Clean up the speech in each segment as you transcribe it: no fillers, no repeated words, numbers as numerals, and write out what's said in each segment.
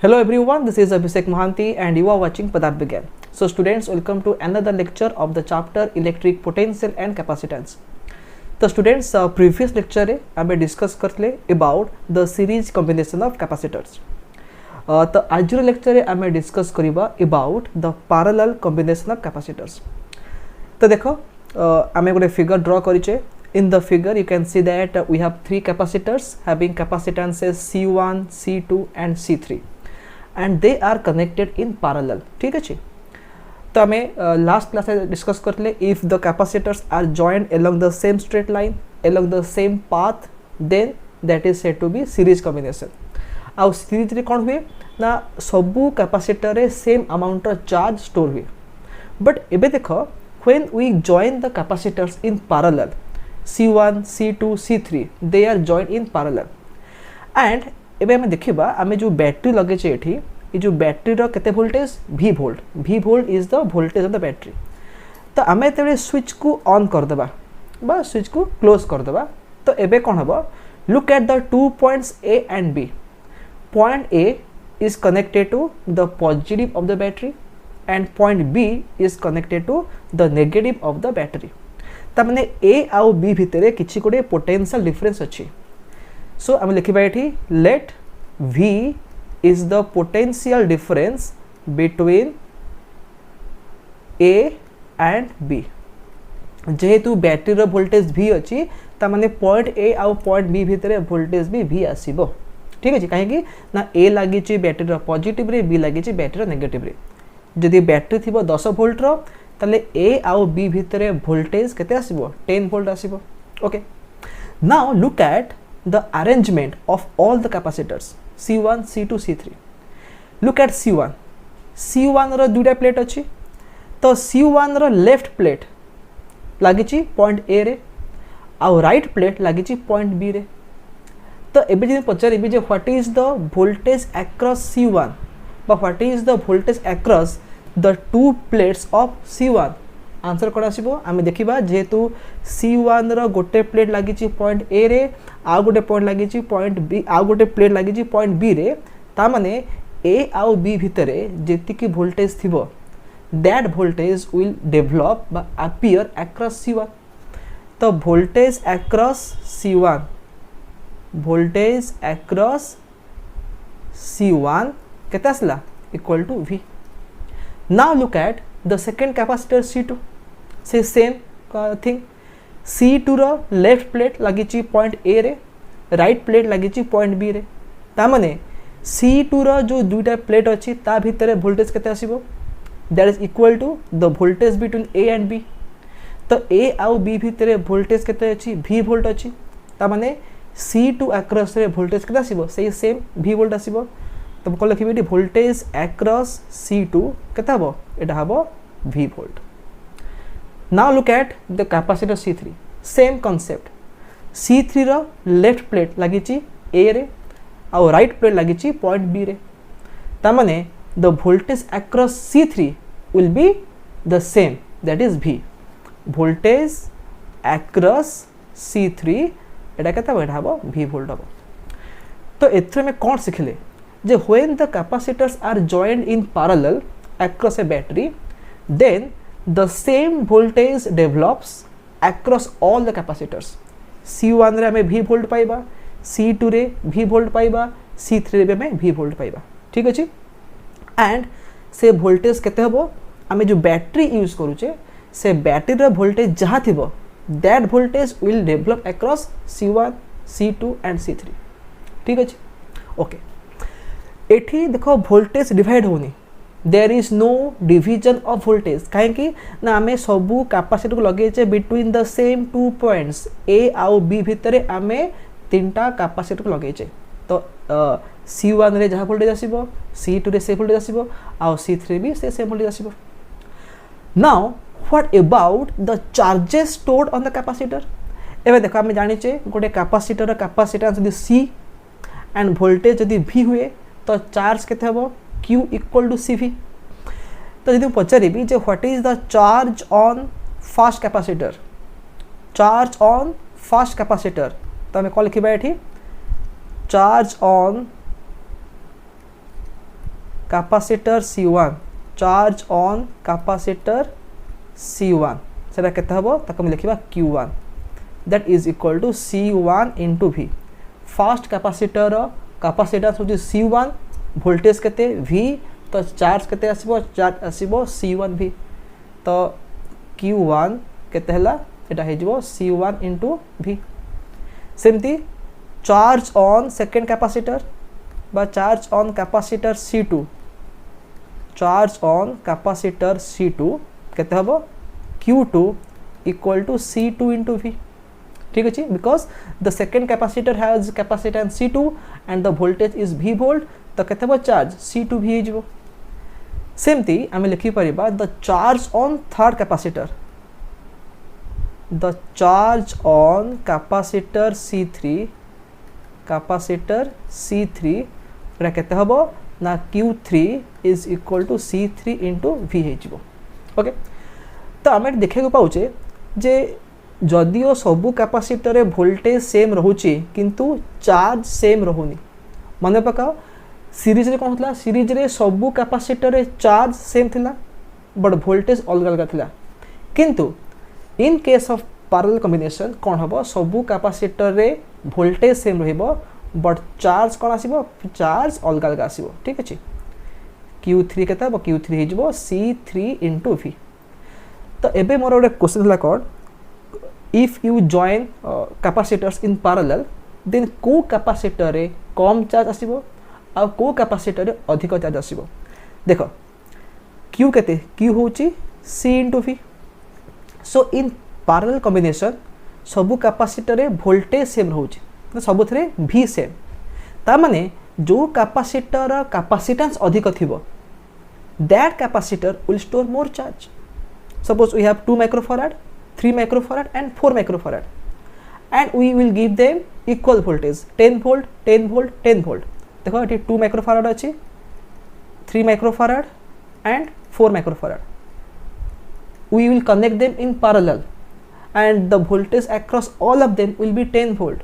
Hello everyone, this is Abhishek Mohanty and you are watching Padarth Vigyan. So students, welcome to another lecture of the chapter Electric Potential and Capacitance. तो students, previous lecture रे आमे discuss करले about the series combination of capacitors. तो आज रो lecture रे आमे discuss करिबा about the parallel combination of capacitors. तो देखो आमे गोटे figure draw करिचे. In the figure you can see that we have three capacitors having capacitances C1, C2 and C3 and they are connected in parallel. ठीक है। तो हमें last class में discuss करले if the capacitors are joined along the same straight line along the same path then that is said to be series combination. आउ series रे कोन हुए ना सबु कैपेसिटर रे same amount of charge store हुए but एबे देखो when we join the capacitors in parallel C1, C2, C3 they are joined in parallel and एबे हमें देखिबा हमें जो बैटरी लगे छे एठी ये जो बैटरी रो केते voltage V volt is the voltage of the battery तो हमें तेरे स्विच को ऑन कर देबा बा स्विच को क्लोज कर देबा तो एबे कोन हबो look at the 2 points A and B. Point A is connected to the positive of the battery and point B is connected to the negative of the battery. तमने A आउ B भितरे किछि कोडे पोटेंशियल डिफरेंस अछि सो हम लिखिबा एठी late V is the potential difference between A and B. जेहेतु battery रो voltage V अछि तमने पॉइंट A आउ पॉइंट B भितरे वोल्टेज भी V आसीबो ठीक अछि काहे कि ना A लागि छि बैटरी रो पॉजिटिव रे B लागि छि बैटरी रो नेगेटिव रे जदि बैटरी थिबो 10 वोल्ट रो तले A आउ B भितरे वोल्टेज केते आसीबो 10 वोल्ट आसीबो okay now look at the arrangement of all the capacitors C1 C2 C3 look at C1 रो दुटा प्लेट अछि तो C1 रो लेफ्ट प्लेट लागि छि पॉइंट A रे आउ राइट प्लेट लागि छि पॉइंट B रे तो एबे जे पचारिबि जे what is the voltage across C1 बा what is the voltage across the two plates of C1 answer कोन आसीबो आमे देखिबा जेहेतु C1 रो गोटे प्लेट लागि छि पॉइंट A रे आ गोटे पॉइंट लागि छि पॉइंट B आ गोटे प्लेट लागि छि पॉइंट B रे ता माने A आउ B भितरे जेति की वोल्टेज थिबो दैट वोल्टेज विल डेवलप बा अपीयर अक्रॉस C1 तो वोल्टेज अक्रॉस C1 केता आसला equal to V. Now look at the second capacitor C2 say same thing C2 रो लेफ्ट प्लेट लागि छि पॉइंट A रे राइट प्लेट लागि छि पॉइंट B रे ता माने C2 रो जो दुटा प्लेट अछि ता भितरे वोल्टेज केते आसीबो that is equal to the voltage between A and B तो A आउ B भितरे वोल्टेज केते अछि V वोल्ट अछि ता माने C2 अक्रॉस रे वोल्टेज केते आसीबो सेही सेम V वोल्ट आसीबो तो कोन लिखिबे वोल्टेज अक्रॉस C2 केता हबो एटा हबो V volt. Now look at the capacitor C3 same concept C3 रो लेफ्ट प्लेट लागि छि A रे और राइट प्लेट लागि छि पॉइंट B रे ता माने the voltage across C3 will be the same that is V voltage across C3 एटा केता हबो एटा हबो V वोल्ट हबो. तो एथरे में कोन सिखले जे when the capacitors are joined in parallel across a battery then the same voltage develops across all the capacitors. C1 रे हमें V volt पाइबा C2 रे V वोल्ट पाइबा C3 रे हमें V वोल्ट पाइबा ठीक अछि एंड से वोल्टेज केते हबो हमें जो बैटरी यूज करूचे से बैटरी रे वोल्टेज जहा थिबो that voltage will develop across C1 C2 and C3 ठीक अछि ओके एठी देखो वोल्टेज डिवाइड होनी there is no division of voltage काहे कि ना हमें सबु कैपेसिटर को लगे छे between the same 2 points A आउ B भितरे हमें तीनटा कैपेसिटर को लगे छे तो C1 रे जहा वोल्टेज आसीबो C2 रे से वोल्टेज आसीबो आउ C3 भी से सेम वोल्टेज आसीबो. Now what about the charges stored on the capacitor एबे देखो हमें जानि छे गोटे कैपेसिटर रो कैपेसिटेंस यदि C एंड वोल्टेज यदि V हुए तो चार्ज केते हबो Q इक्वल टू CV तो यदि पचारिबी जे what is the charge on first capacitor तो हमें कोन लिखिबा एठी charge on capacitor C1 charge on capacitor C1 सेटा केते हबो ताको हम लिखिबा Q1 that is equal to C1 into V first capacitor capacitance होची C1 वोल्टेज केते V तो चार्ज केते आसीबो चार्ज आसीबो C1 V तो Q1 केते हला एटा हे जिवो C1 इनटू V सेमती चार्ज ऑन सेकेंड कैपेसिटर बा charge on capacitor C2 charge on capacitor C2 केते हबो Q2 equal to C2 into V ठीक अछि because the second capacitor has capacitance C2 and the voltage is V volt तो केते हबो charge C2 V जिवो सेमती आमे लिखि परिबा the charge on third capacitor the charge on capacitor C3 एटा केते हबो ना Q3 is equal to C3 into V हे जिवो ओके तो आमे देखे को पाउचे जे जदियो सबु कैपेसिटर रे वोल्टेज सेम रहउची किंतु चार्ज सेम रहुनी माने पका सीरीज रे कोन होतला सीरीज रे सबु कैपेसिटर रे चार्ज सेम थिला बट वोल्टेज अलग अलग थिला किंतु इन केस ऑफ पैरेलल कॉम्बिनेशन कौन हम सबू कैपेसिटर रे वोल्टेज सेम रहिबो बट चार्ज कौन आसीबो चार्ज अलग अलग आसीबो ठीक अछि Q3 केता बो Q3 हे जिवो C3 into V तो एबे मोर ओडे क्वेश्चन हला कोन if you join capacitors in parallel then को कैपेसिटर रे कम चार्ज आसीबो आ को कैपेसिटर रे अधिक चार्ज आसीबो देखो Q केते Q होची C into V so in parallel combination सबु कैपेसिटर रे वोल्टेज सेम रहउची तो सबु थरे V सेम ता माने जो कैपेसिटर कैपेसिटेंस अधिक थिबो that capacitor will store more charge suppose we have 2 microfarad 3 microfarad and 4 microfarad and we will give them equal voltage 10 volt 10 volt 10 volt देखो एटी 2 माइक्रोफैराड अछि 3 microfarad and 4 microfarad we will connect them in parallel and the voltage across all of them will be 10 volt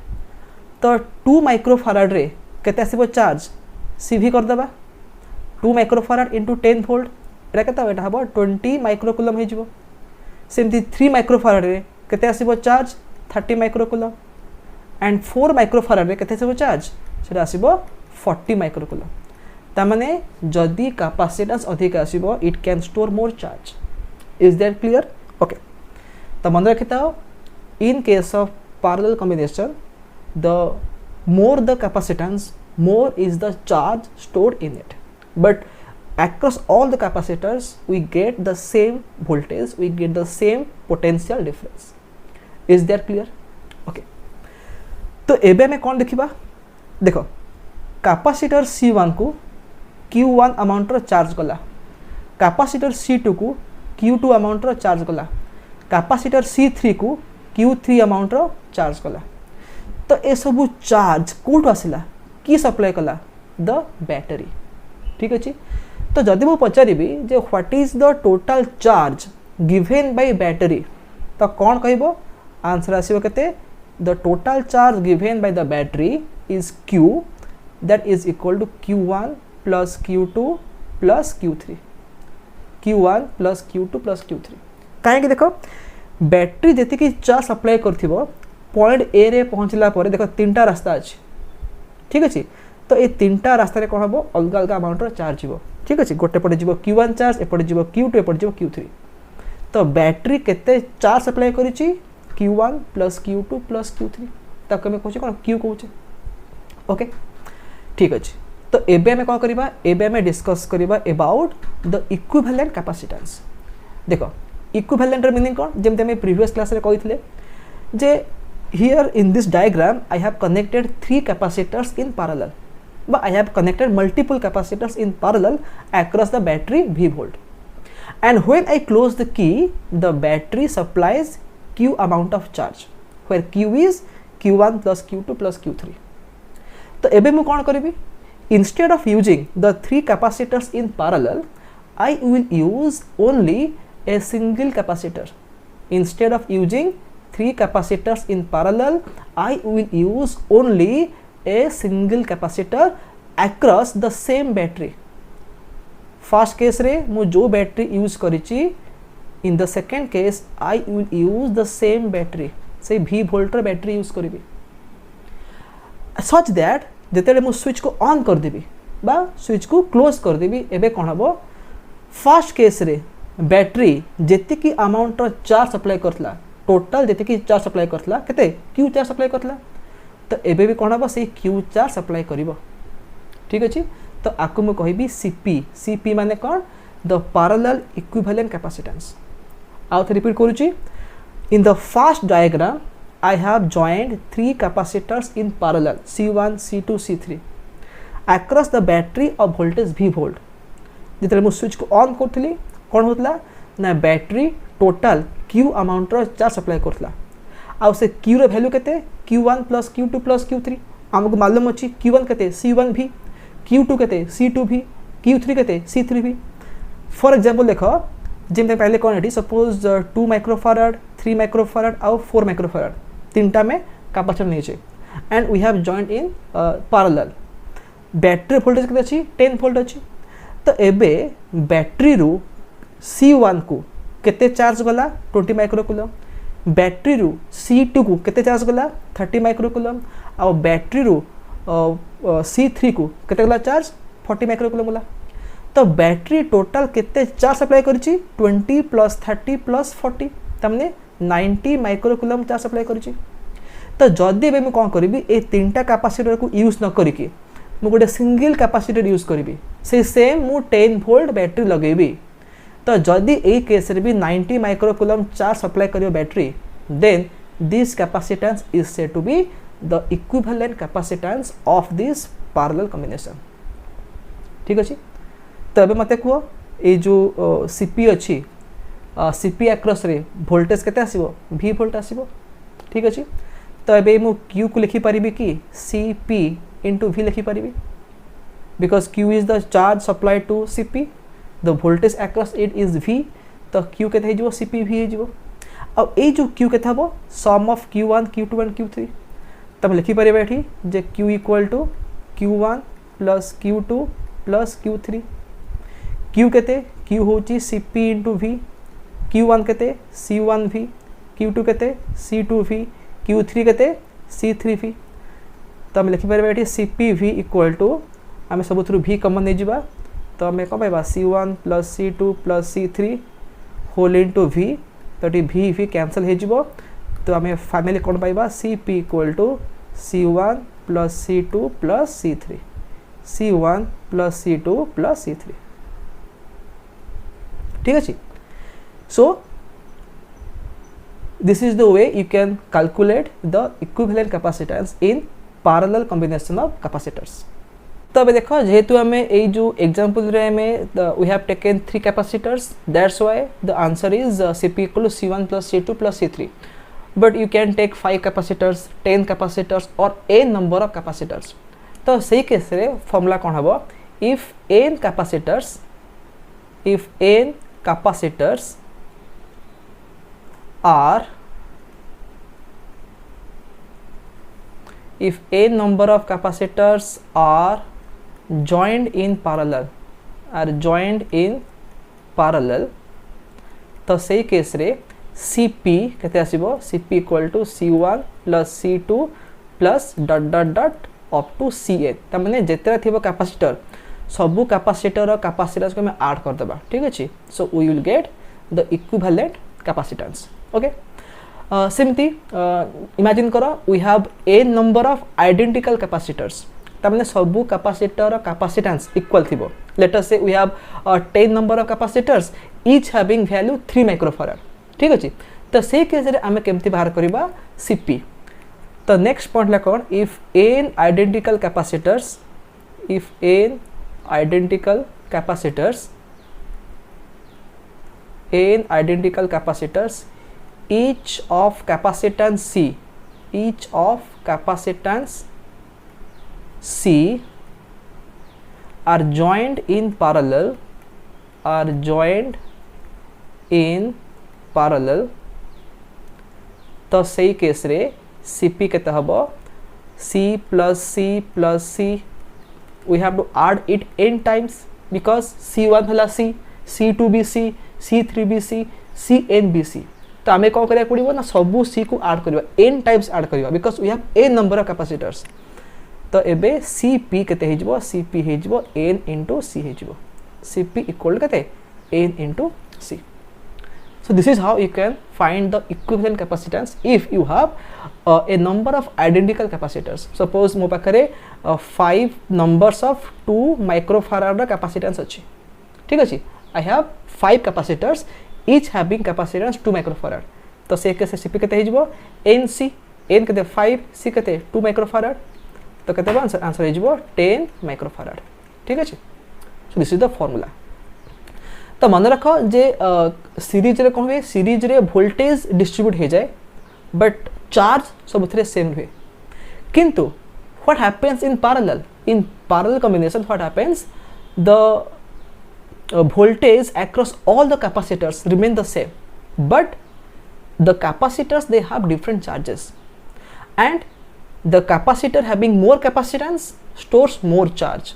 तो 2 microfarad रे केते आसीबो charge CV कर दबा 2 microfarad into 10 volt एटा केता एटा हबो 20 microcoulomb हे जिवो सेमती 3 माइक्रोफैराड रे केते आसीबो चार्ज 30 माइक्रोकूलम एंड 4 माइक्रोफैराड रे केते आसीबो चार्ज सेटा आसीबो 40 माइक्रोकूलम ता माने जदी कैपेसिटेंस अधिक आसीबो it can store more charge Is that clear? Okay. तो मन रखिता in case of parallel combination, the more the capacitance, more is the charge stored in it. But across all the capacitors, we get the same voltage, we get the same potential difference. Is that clear? Okay. तो एबे में कौन देखिबा देखो capacitor C1 को Q1 amount रो charge गला capacitor C2 को Q2 amount रो charge गला कैपेसिटर C3 को Q3 अमाउंट रो चार्ज गला तो ए सबु चार्ज कोठो आसिला की सप्लाई कला द बैटरी ठीक अछि तो जदि मो पचारिबी जे what is the total charge given by battery तो कोन कहबो आंसर आसीबो केते the total charge given by the battery is Q that is equal to Q1 plus Q2 plus Q3 Q1 plus Q2 plus Q3 काहे देखो battery जति कि charge supply करथिबो point A रे पहुंचला परे देखो तीनटा रास्ता अछि ठीक अछि तो ए तीनटा रास्ता रे कोन हबो अलग अलग अमाउंट रो चार्ज जीवो ठीक अछि गोटे पटे जीवो Q1 चार्ज एपटे जीवो Q2 एपटे जीवो Q3 तो बैटरी केते चार्ज सप्लाई करिछि Q1 plus Q2 plus Q3 तक में कहछि कोन Q कहउछि ओके ठीक अछि तो एबे में कौन करिबा एबे में डिस्कस करिबा अबाउट द इक्विवेलेंट कैपेसिटेंस देखो इक्विवेलेंट र मीनिंग कोन जेमते में प्रीवियस क्लास रे कहितले जे here in this diagram I have connected 3 capacitors in parallel but I have connected multiple capacitors in parallel across the battery V volt and when I close the key the battery supplies Q amount of charge where Q is Q1 plus Q2 plus Q3 तो एबे मु कोन करिबी instead of using the 3 capacitors in parallel I will use only a single capacitor instead of using 3 capacitors in parallel I will use only a single capacitor across the same battery first case रे मु जो battery use करिछि in the second case I will use the same battery से V volt battery use करी such that जेते मु switch को on कर देबी बा स्विच को क्लोज कर देबी एबे कोन हबो फर्स्ट केस रे बैटरी जेति की अमाउंट रो चार्ज सप्लाई करथला टोटल जेति की चार्ज सप्लाई करथला केते Q चार्ज सप्लाई करथला तो एबे भी कोन हबो से Q चार्ज सप्लाई करिवो ठीक अछि तो आकु मु कहबी CP माने कोन द पैरेलल इक्विवेलेंट कैपेसिटेंस आउ थे रिपीट करूची in the first diagram I have joined 3 capacitors in parallel C1 C2 C3 across the battery of voltage V volt जितने मु स्विच को ऑन करथली कोन होतला ना बैटरी टोटल Q अमाउंट रो charge supply करथला आ से Q रो value केते Q1 + Q2 + Q3 हमको मालूम अछि Q1 केते C1V Q2 केते C2V Q3 केते C3V फॉर एग्जांपल देखो जिमते पहले कोन एटी सपोज 2 माइक्रोफैराड 3 माइक्रोफैराड और 4 माइक्रोफैराड तीनटा में कैपेसिटर नहीं छे and we have joined in parallel battery voltage केते अछि 10 वोल्ट अछि तो एबे बैटरी रू C1 को केते चार्ज गला 20 माइक्रोकूलम बैटरी रू C2 को केते चार्ज गला 30 माइक्रोकूलम और बैटरी रू C3 को केते गला चार्ज 40 माइक्रोकूलम गला तो बैटरी टोटल केते चार्ज सप्लाई करछि 20 + 30 + 40 तमने 90 माइक्रोकूलम चार्ज सप्लाई करछि तो जदि बे मु कोन करबी ए तीनटा कैपेसिटर को यूज न करिके मु गोटे सिंगल कैपेसिटर यूज करबी से सेम मु 10 वोल्ट बैटरी लगेबी तो जदि ए केस रे भी 90 माइक्रोकूलम चार्ज सप्लाई करियो battery then this capacitance is said to be the equivalent capacitance of this parallel combination ठीक अछि तो अबे मते को ए जो CP अछि CP अक्रॉस रे वोल्टेज केते आसीबो V वोल्ट आसीबो ठीक अछि तो अबे मु Q को लिखि परिबी कि CP into V लिखि परिबी because Q is the charge supplied to CP the voltage across it is V तो Q केते हे जिवो CP V हे जिवो अब ए जो Q केते हबो sum of Q1 Q2 and Q3 तब लिखि परिबे एठी जे Q equal to Q1 plus Q2 plus Q3 Q केते Q होची CP into V Q1 केते C1V Q2 केते C2V Q3 केते C3V तो आम लिखिपर ये CPV इक्वल टू आम सब V कमन नहीं जावा तो आम कौन पाइबा C1 + C2 + C3 whole into V तो ये V कैंसल हो तो आम फाइनली कौन पाइबा CP equal to C1 + C2 + C3 C1 + C2 + C3 ठीक अच्छे so this is the way you can calculate the equivalent capacitance in parallel combination of capacitors तो अब देखो जेहेतु आम ये जो एग्जांपल रे में we have taken 3 capacitors that's why the answer is CP equal to C1 + C2 + C3 but you can take 5 capacitors 10 capacitors or a number of capacitors तो सही केस रे फॉर्मूला कौन हबो if n capacitors are if a number of capacitors are joined in parallel तो सही case रे CP केते आसीबो CP equal to C1 + C2 plus dot dot dot up to Cn त माने जेतरा थिबो कैपेसिटर सबु कैपेसिटर कैपेसिटेंस को मैं ऐड कर देबा ठीक अछि so we will get the equivalent capacitance okay simply imagine करो we have a number of identical capacitors तमने सबु कैपेसिटर कैपेसिटेंस इक्वल थिबो let us say we have 10 number of capacitors each having value 3 microfarad ठीक अछि तो से case रे हमें केमति बाहर करबा CP तो नेक्स्ट पॉइंट ला कोन if n identical capacitors each of capacitance C are joined in parallel तो सही केस रे CP केते हबो C plus C we have to add it n times because C1 है C, C2 भी C, C3 भी C, Cn भी C। तो आम कौन करा पड़ो ना सबू C को आड करवा n टाइम्स आड करवा because we have n number of capacitors. तो एबे Cp केते हो Cp हो n इंटू C हो Cp इक्वल केते n into C। So this is how you can find the equivalent capacitance if you have a number of identical capacitors. Suppose मो पाखरे 5 numbers of 2 microfarad capacitance अच्छी, ठीक अच्छी। I have 5 capacitors each having capacitance 2 microfarad। तो से केसे Cp केते हो NC, n केते 5, C केते 2 microfarad। तो केते आंसर हो 10 microfarad, ठीक अच्छी। So this is the formula। तो मन रख जे सीरीज रे कौन हुए सीरीज रे वोल्टेज डिस्ट्रीब्यूट हो जाए बट चार्ज सब सेम हुए, किंतु what happens in parallel combination what happens the voltage across all the capacitors remain the same, but the capacitors they have different charges, and the capacitor having more capacitance stores more charge,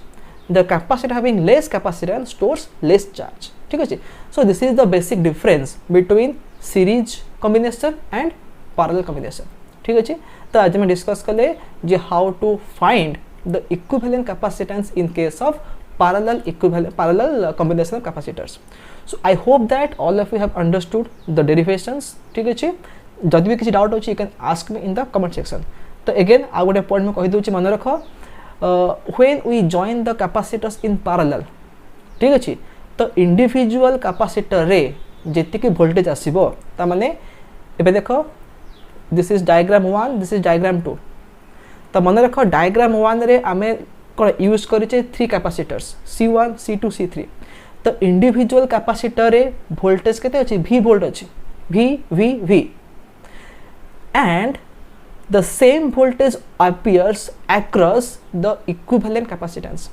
the capacitor having less capacitance stores less charge. ठीक है, so this is the basic difference between series combination and parallel combination. ठीक है, तो आज मैं discuss कले जे how to find the equivalent capacitance in case of parallel combination of capacitors. So I hope that all of you have understood the derivations. ठीक है, जदि भी किसी डाउट हो you can ask me in the comment section. तो again आ गोटे point में कहि दूची मन रख, when we join the capacitors in parallel, ठीक है, तो इंडिविजुअल कैपेसिटर रे जेतिकी वोल्टेज आसीबो ता माने एबे देखो this is diagram 1, this is diagram 2. तो मन रख डायग्राम 1 रे आमे कोन use करिचे 3 capacitors C1 C2 C3. तो इंडिविजुअल कैपेसिटर रे वोल्टेज केते अछि V वोल्ट अछि V and the same voltage appears across the equivalent capacitance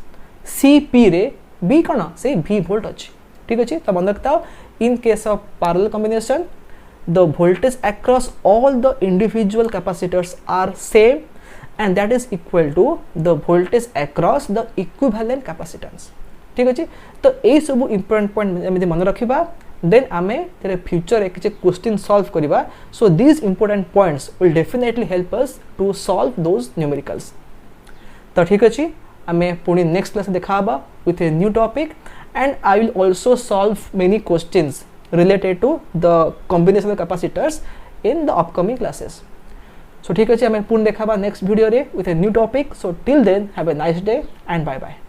Cp रे B कौन से V वोल्ट अच्छी. ठीक अच्छे, तो मन रखता in case of parallel combination the voltage across all the individual capacitors are same and that is equal to the voltage across the equivalent capacitance. ठीक अच्छे, तो यही सब इंपोर्टेंट पॉइंट एमती मन रखा देन आमे तेरे फ्यूचर किसी क्वेश्चन सॉल्व करवा. So these important points will definitely help us to solve those numericals. तो ठीक अच्छे, आमे पुणी नेक्स्ट क्लास देखा with a new topic, and I will also solve many questions related to the combination of capacitors in the upcoming classes. So ठीक है, हमें पुनः देखा नेक्स्ट वीडियो रे with a new topic. So till then have a nice day and bye bye.